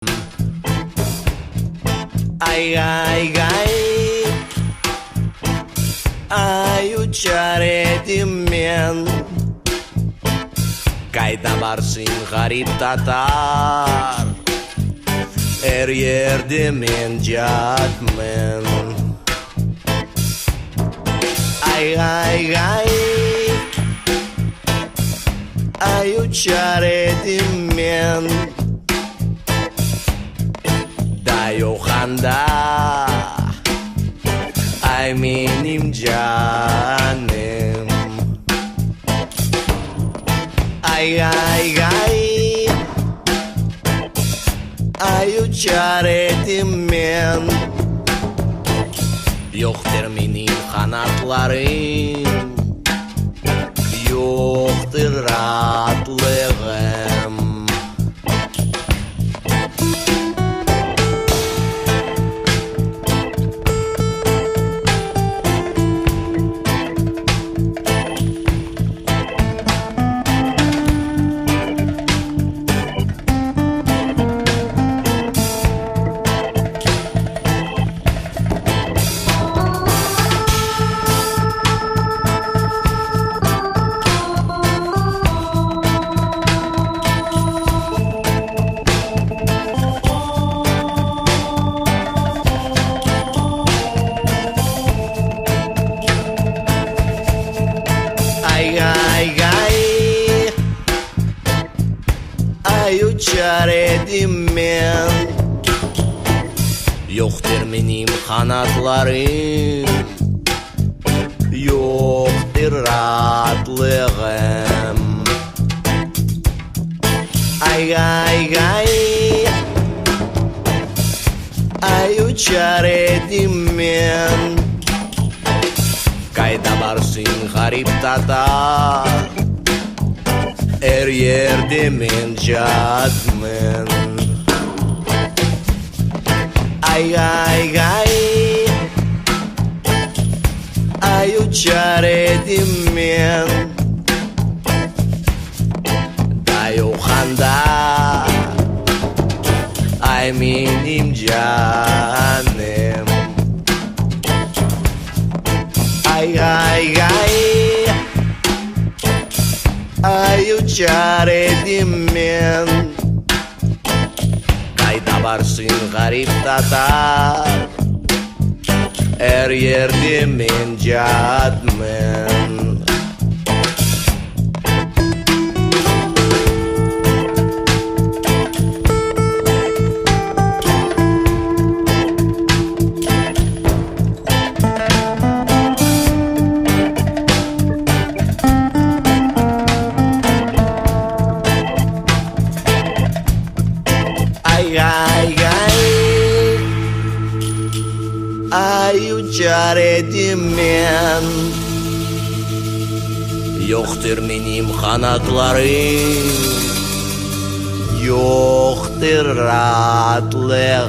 Ay ay ay, ay uçar edim men. Kayda varsın garip tatar, her yerde men cadmen. Ay ay ay, ay uçar edim men. Da yohanda, ay benim canım. Ay ay ay, ay uçar edim men. Yoktur benim kanatlarım, yoktur rahatlığım. Ay uçar edim men. Yoktur benim kanatlarım, yoktur rahatlığım. Ay ay ay, ay uçar edim men. Kayda varsın garip tatar, her yerde men cadmen. Ay ay ay, ay uçar edim men. Da yohanda, ay benim canım. Ay ay ay, ay uçar edim men. Kayda varsın garip tatar, her yerde men cadmen. Ay ay ay, ay uçar edim men. Yoktur benim kanatlarım, yoktur rahatlığım.